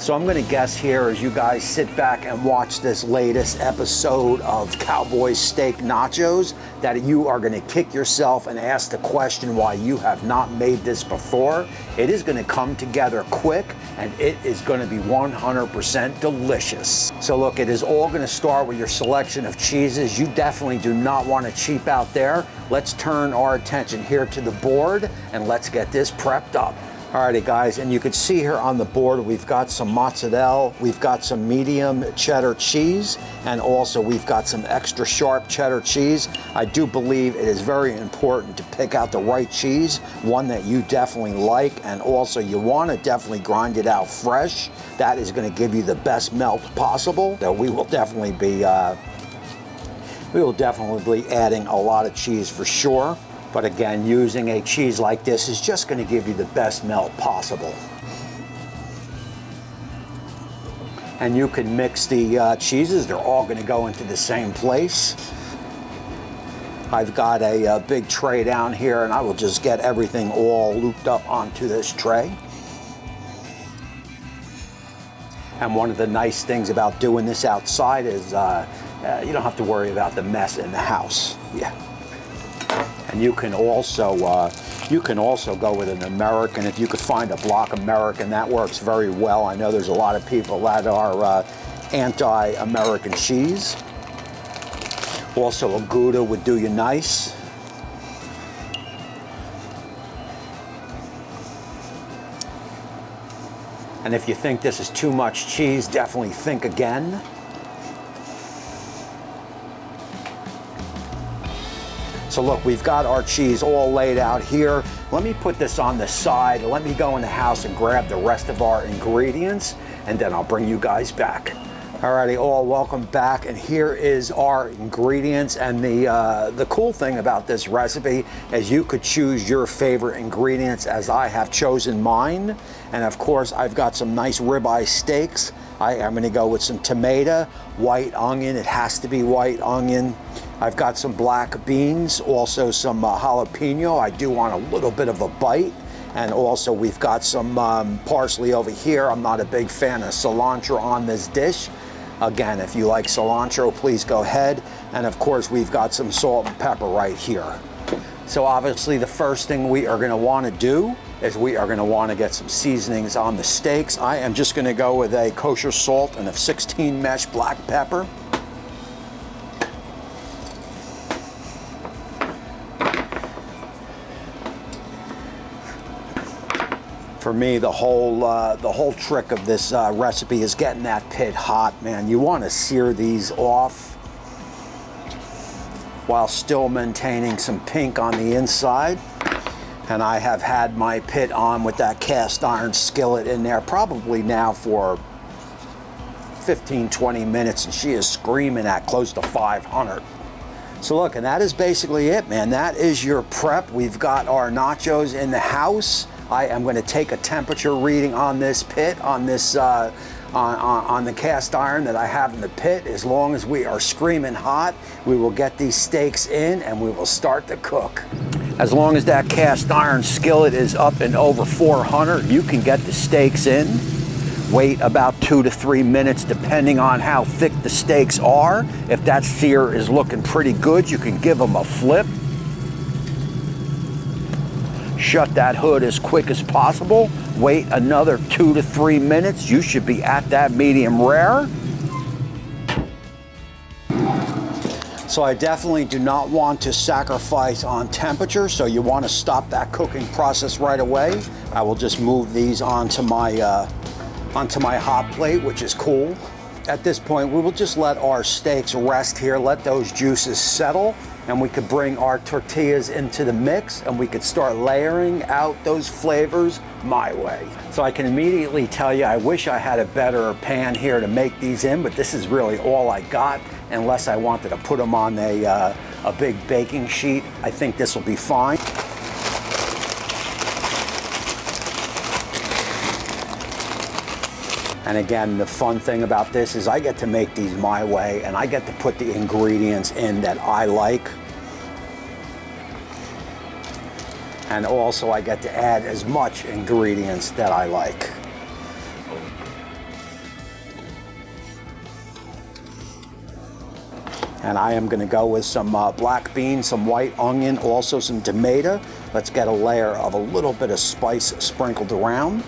So I'm gonna guess here as you guys sit back and watch this latest episode of Cowboy Steak Nachos that you are gonna kick yourself and ask the question why you have not made this before. It is gonna come together quick and it is gonna be 100% delicious. So look, it is all gonna start with your selection of cheeses. You definitely do not wanna cheap out there. Let's turn our attention here to the board and let's get this prepped up. Alrighty guys, and you can see here on the board we've got some mozzarella, we've got some medium cheddar cheese, and also we've got some extra sharp cheddar cheese. I do believe it is very important to pick out the right cheese, one that you definitely like, and also you want to definitely grind it out fresh. That is going to give you the best melt possible. So we will definitely be adding a lot of cheese for sure. But again, using a cheese like this is just going to give you the best melt possible. And you can mix the cheeses. They're all going to go into the same place. I've got a big tray down here, and I will just get everything all looped up onto this tray. And one of the nice things about doing this outside is you don't have to worry about the mess in the house. Yeah. And you can also go with an American. If you could find a block American, that works very well. I know there's a lot of people that are anti-American cheese. Also, a Gouda would do you nice. And if you think this is too much cheese, definitely think again. So look, we've got our cheese all laid out here. Let me put this on the side. Let me go in the house and grab the rest of our ingredients, and then I'll bring you guys back. Alrighty, all welcome back, and here is our ingredients. And the cool thing about this recipe is you could choose your favorite ingredients, as I have chosen mine. And of course, I've got some nice ribeye steaks. I am gonna go with some tomato, white onion. It has to be white onion. I've got some black beans, also some jalapeno. I do want a little bit of a bite. And also we've got some parsley over here. I'm not a big fan of cilantro on this dish. Again, if you like cilantro, please go ahead. And of course, we've got some salt and pepper right here. So obviously the first thing we are gonna wanna do is we are gonna wanna get some seasonings on the steaks. I am just gonna go with a kosher salt and a 16 mesh black pepper. For me, the whole trick of this recipe is getting that pit hot, man. You want to sear these off while still maintaining some pink on the inside. And I have had my pit on with that cast iron skillet in there probably now for 15-20 minutes, and she is screaming at close to 500. So look, and that is basically it, man. That is your prep. We've got our nachos in the house. I am going to take a temperature reading on this pit, on this on the cast iron that I have in the pit. As long as we are screaming hot, we will get these steaks in and we will start to cook. As long as that cast iron skillet is up and over 400, you can get the steaks in. Wait about 2 to 3 minutes depending on how thick the steaks are. If that sear is looking pretty good, you can give them a flip. Shut that hood as quick as possible. Wait another 2 to 3 minutes. You should be at that medium rare. So I definitely do not want to sacrifice on temperature, so you want to stop that cooking process right away. I will just move these onto my hot plate, which is cool. At this point, we will just let our steaks rest here, let those juices settle, and we could bring our tortillas into the mix and we could start layering out those flavors my way. So I can immediately tell you, I wish I had a better pan here to make these in, but this is really all I got, unless I wanted to put them on a big baking sheet. I think this will be fine. And again, the fun thing about this is I get to make these my way, and I get to put the ingredients in that I like. And also I get to add as much ingredients that I like. And I am gonna go with some black beans, some white onion, also some tomato. Let's get a layer of a little bit of spice sprinkled around.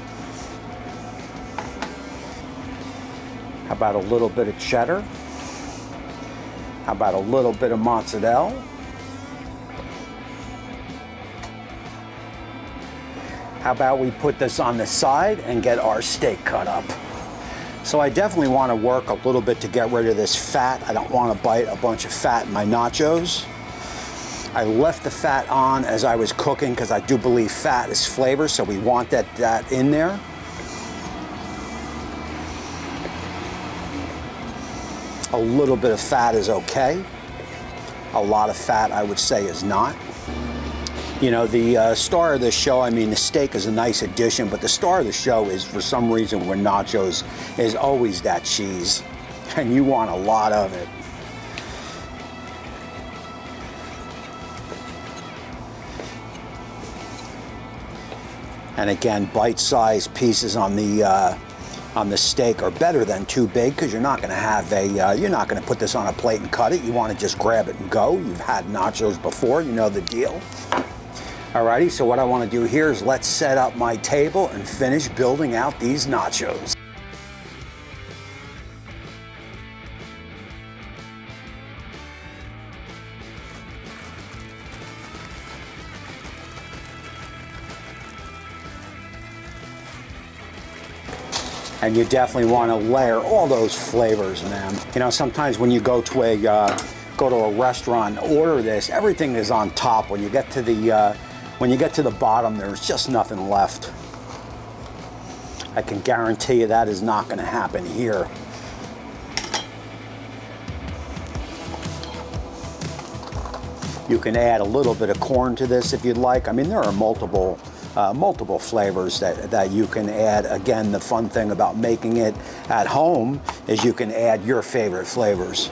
How about a little bit of cheddar? How about a little bit of mozzarella? How about we put this on the side and get our steak cut up? So I definitely want to work a little bit to get rid of this fat. I don't want to bite a bunch of fat in my nachos. I left the fat on as I was cooking because I do believe fat is flavor, so we want that in there. A little bit of fat is okay. A lot of fat, I would say, is not. You know, the star of the show, I mean, the steak is a nice addition, but the star of the show is, for some reason, with nachos, is always that cheese. And you want a lot of it. And again, bite-sized pieces on the steak are better than too big, because you're not going to have you're not going to put this on a plate and cut it. You want to just grab it and go. You've had nachos before, you know the deal. Alrighty, so what I want to do here is let's set up my table and finish building out these nachos. And you definitely want to layer all those flavors, man. You know, sometimes when you go to a restaurant and order this, everything is on top. When you get to the bottom, there's just nothing left. I can guarantee you that is not going to happen here. You can add a little bit of corn to this if you'd like. I mean, there are multiple flavors that you can add. Again, the fun thing about making it at home is you can add your favorite flavors.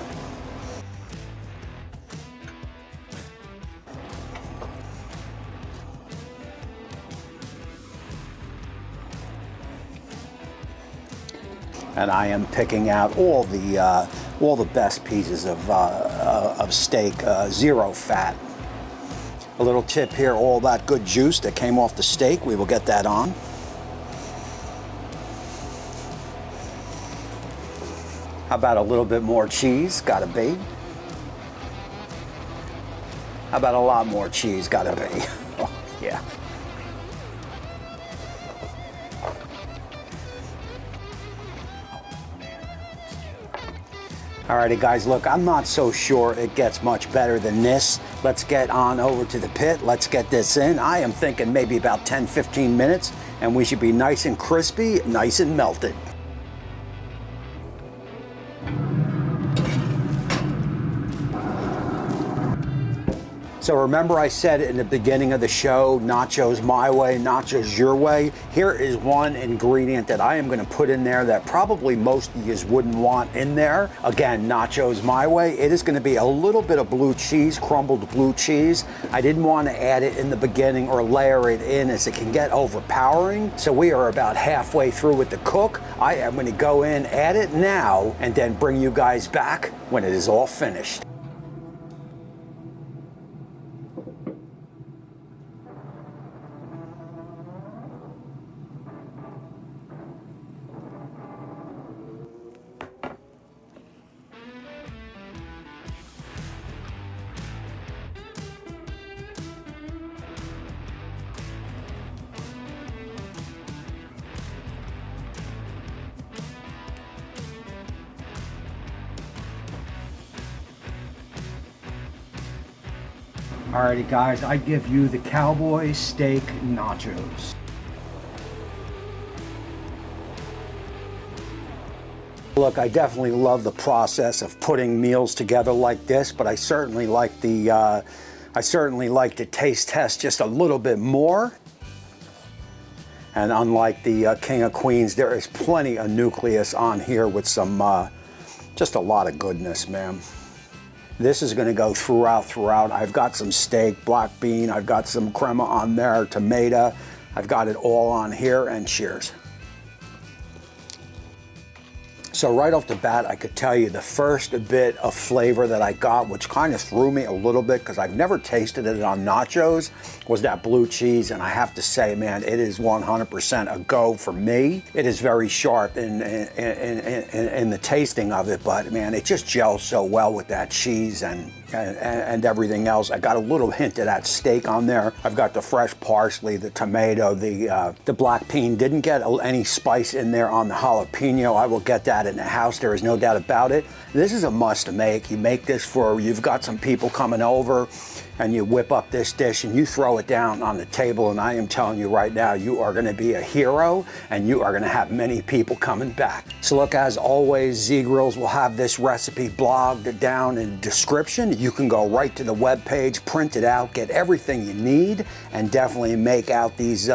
And I am picking out all the best pieces of steak, zero fat. A little tip here, all that good juice that came off the steak, we will get that on. How about a little bit more cheese? Gotta be. How about a lot more cheese? Gotta be. Oh, yeah. Alrighty guys, look, I'm not so sure it gets much better than this. Let's get on over to the pit. Let's get this in. I am thinking maybe about 10-15 minutes, and we should be nice and crispy, nice and melted. So remember I said in the beginning of the show, nachos my way, nachos your way. Here is one ingredient that I am going to put in there that probably most of you wouldn't want in there. Again, nachos my way. It is going to be a little bit of blue cheese, crumbled blue cheese. I didn't want to add it in the beginning or layer it in, as it can get overpowering. So we are about halfway through with the cook. I am going to go in, add it now, and then bring you guys back when it is all finished. Alrighty guys, I give you the Cowboy Steak Nachos. Look, I definitely love the process of putting meals together like this, but I certainly like to taste test just a little bit more. And unlike the King of Queens, there is plenty of nucleus on here with some, just a lot of goodness, man. This is going to go throughout. I've got some steak, black bean, I've got some crema on there, tomato. I've got it all on here, and cheers. So right off the bat, I could tell you the first bit of flavor that I got, which kind of threw me a little bit because I've never tasted it on nachos, was that blue cheese. And I have to say, man, it is 100% a go for me. It is very sharp in the tasting of it, but man, it just gels so well with that cheese and everything else. I got a little hint of that steak on there. I've got the fresh parsley, the tomato, the black bean. Didn't get any spice in there on the jalapeno. I will get that in the house, there is no doubt about it. This is a must make. You make this for, you've got some people coming over and you whip up this dish and you throw it down on the table, and I am telling you right now, you are gonna be a hero and you are gonna have many people coming back. So look, as always, Z-Grills will have this recipe blogged down in the description. You can go right to the web page, print it out, get everything you need, and definitely make out these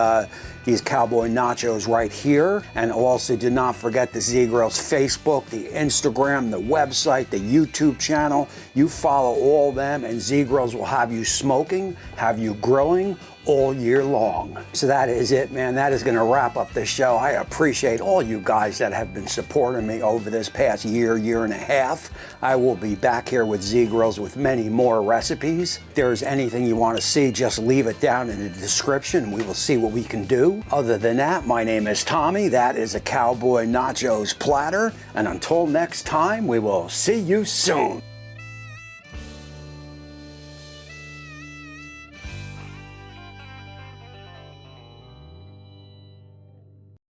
Cowboy Nachos right here. And also do not forget the Z-Grills Facebook, the Instagram, the website, the YouTube channel. You follow all them and Z-Grills will have you smoking, have you grilling all year long. So that is it, man. That is gonna wrap up this show. I appreciate all you guys that have been supporting me over this past year, year and a half. I will be back here with Z-Grills with many more recipes. If there's anything you wanna see, just leave it down in the description. We will see what we can do. Other than that, my name is Tommy. That is a Cowboy Nachos platter. And until next time, we will see you soon.